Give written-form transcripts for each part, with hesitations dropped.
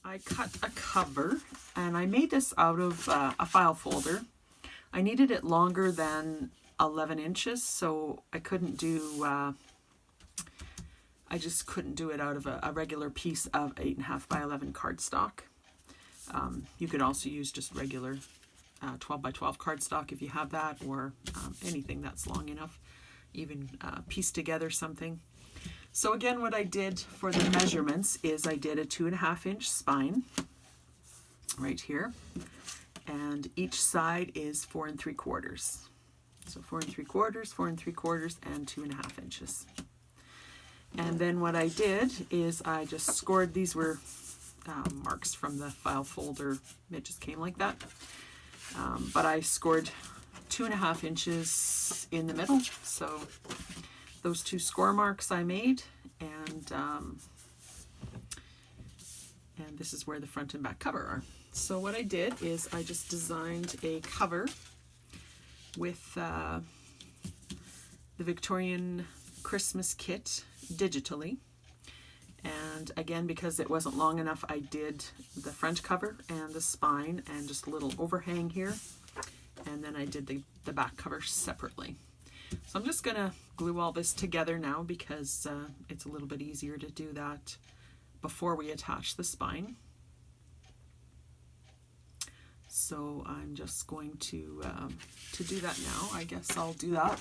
I cut a cover, and I made this out of a file folder. I needed it longer than 11 inches, so I couldn't do, I just couldn't do it out of a regular piece of 8.5 by 11 cardstock. You could also use just regular 12 by 12 cardstock if you have that, or anything that's long enough, even piece together something. So again, what I did for the measurements is I did a 2.5 inch spine right here, and each side is 4 3/4. So 4 3/4, 4 3/4, and 2.5 inches. And then what I did is I just scored, these were marks from the file folder, it just came like that. But I scored 2.5 inches in the middle, so those 2 score marks I made, and this is where the front and back cover are. So what I did is I just designed a cover with the Victorian Christmas Kit digitally. And again, because it wasn't long enough, I did the front cover and the spine and just a little overhang here. And then I did the back cover separately. So I'm just going to glue all this together now because it's a little bit easier to do that before we attach the spine. So I'm just going to do that now. I guess I'll do that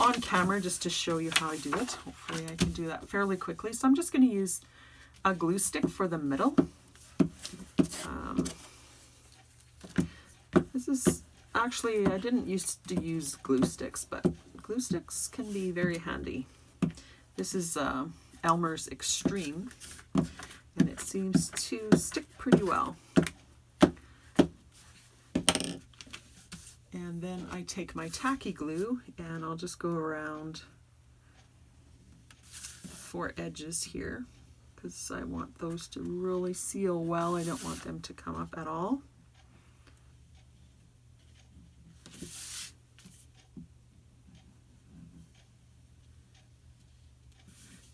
on camera just to show you how I do it. Hopefully I can do that fairly quickly. So I'm just going to use a glue stick for the middle. This is actually, I didn't used to use glue sticks, but glue sticks can be very handy. This is Elmer's Extreme, and it seems to stick pretty well. And then I take my tacky glue and I'll just go around 4 edges here because I want those to really seal well. I don't want them to come up at all.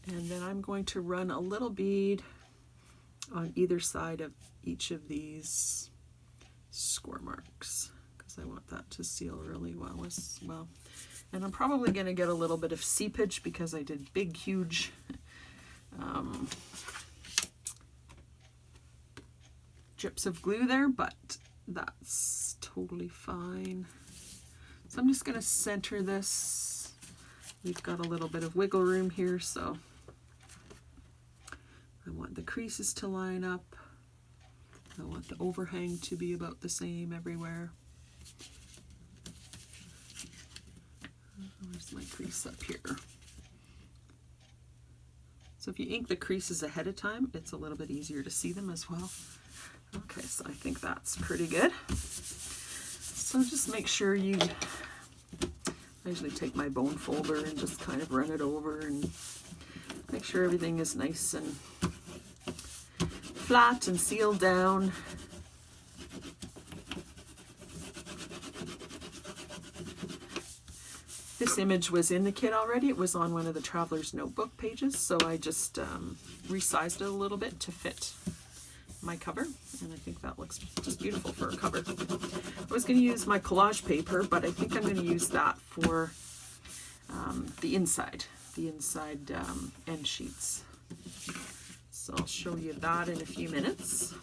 And then I'm going to run a little bead on either side of each of these score marks, because I want that to seal really well as well. And I'm probably going to get a little bit of seepage because I did big, huge drips of glue there, but that's totally fine. So I'm just going to center this. We've got a little bit of wiggle room here, so I want the creases to line up. I want the overhang to be about the same everywhere. Where's my crease up here? So if you ink the creases ahead of time, it's a little bit easier to see them as well. Okay, so I think that's pretty good. So just make sure you, I usually take my bone folder and just kind of run it over and make sure everything is nice and flat and sealed down. This image was in the kit already. It was on one of the Traveler's Notebook pages, so I just resized it a little bit to fit my cover, and I think that looks just beautiful for a cover. I was going to use my collage paper, but I think I'm going to use that for the inside end sheets. So I'll show you that in a few minutes.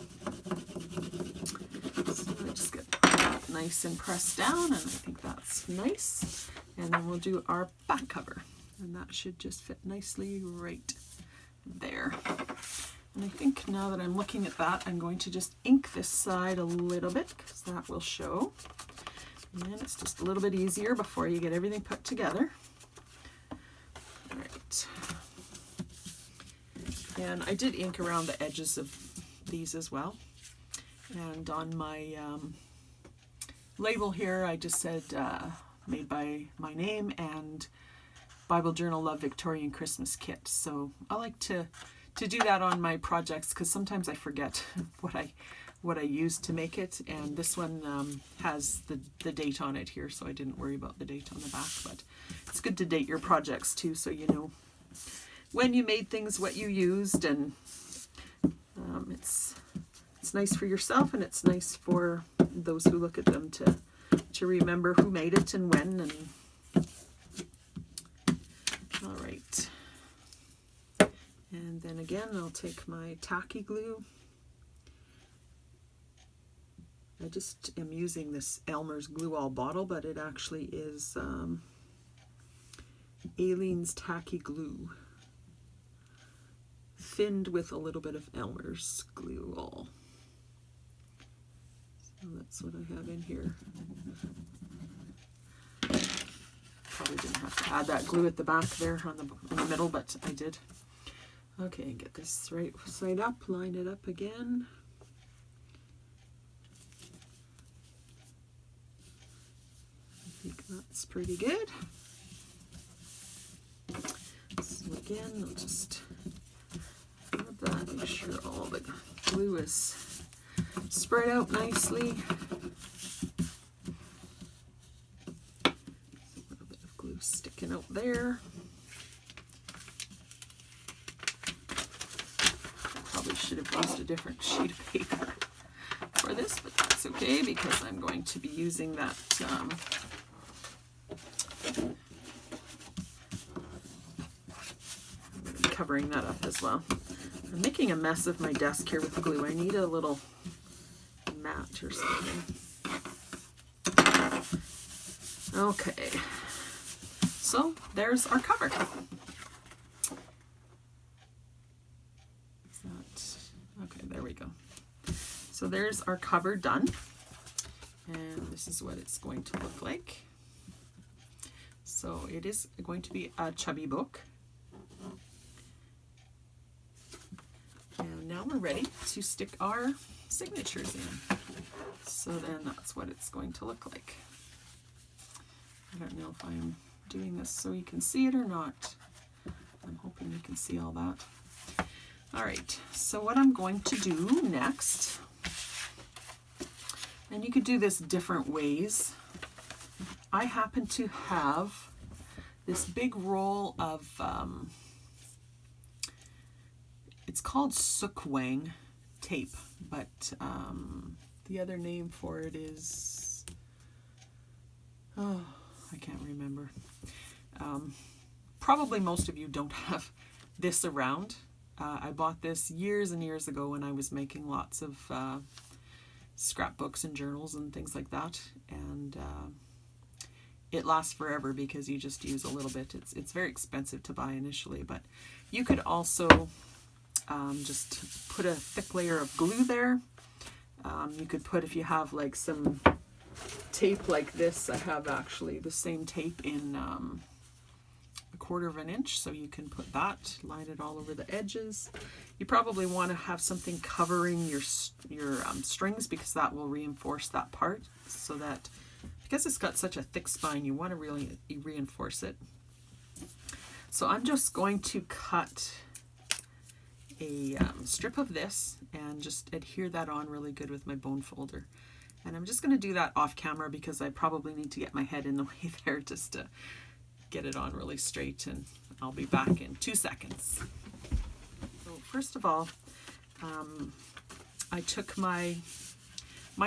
So I just get that nice and pressed down, and I think that's nice. And then we'll do our back cover, and that should just fit nicely right there. And I think now that I'm looking at that, I'm going to just ink this side a little bit because that will show. And it's just a little bit easier before you get everything put together. All right. And I did ink around the edges of these as well. And on my label here, I just said made by my name and Bible Journal Love Victorian Christmas Kit. So I like to do that on my projects because sometimes I forget what I used to make it. And this one has the date on it here, so I didn't worry about the date on the back. But it's good to date your projects too, so you know when you made things, what you used, and it's nice for yourself, and it's nice for those who look at them to remember who made it and when. And all right, and then again I'll take my tacky glue. I just am using this Elmer's Glue All bottle, but it actually is Aleene's Tacky Glue, thinned with a little bit of Elmer's Glue All. So that's what I have in here. Probably didn't have to add that glue at the back there in the middle, but I did. Okay, get this right side up, line it up again. I think that's pretty good. So again, I'll just add that, make sure all the glue is spread out nicely. A little bit of glue sticking out there. Probably should have used a different sheet of paper for this, but that's okay because I'm going to be using that covering that up as well. I'm making a mess of my desk here with glue. I need a little mat or something. Okay, so there's our cover. Is that, okay, there we go. So there's our cover done, and this is what it's going to look like. So it is going to be a chubby book. And now we're ready to stick our signatures in. So then that's what it's going to look like. I don't know if I'm doing this so you can see it or not. I'm hoping you can see all that. All right, so what I'm going to do next, and you could do this different ways. I happen to have this big roll of it's called Sukwang tape, but the other name for it is, oh, I can't remember. Probably most of you don't have this around. I bought this years and years ago when I was making lots of scrapbooks and journals and things like that, and it lasts forever because you just use a little bit. It's very expensive to buy initially, but you could also just put a thick layer of glue there. You could put, if you have like some tape like this, I have actually the same tape in 1/4 of an inch, so you can put that, line it all over the edges. You probably want to have something covering your strings, because that will reinforce that part, so that, because it's got such a thick spine, you want to really reinforce it. So I'm just going to cut a strip of this and just adhere that on really good with my bone folder. And I'm just going to do that off camera because I probably need to get my head in the way there just to get it on really straight, and I'll be back in 2 seconds. So first of all, I took my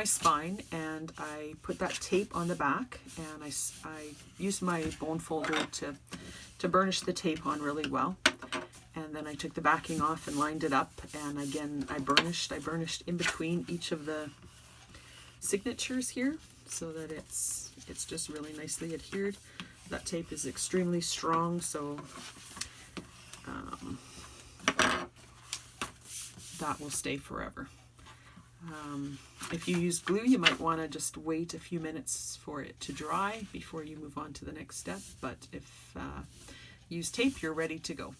spine and I put that tape on the back, and I used my bone folder to burnish the tape on really well. And then I took the backing off and lined it up, and again I burnished in between each of the signatures here so that it's just really nicely adhered. That tape is extremely strong, so that will stay forever. If you use glue, you might want to just wait a few minutes for it to dry before you move on to the next step, but if you use tape, you're ready to go.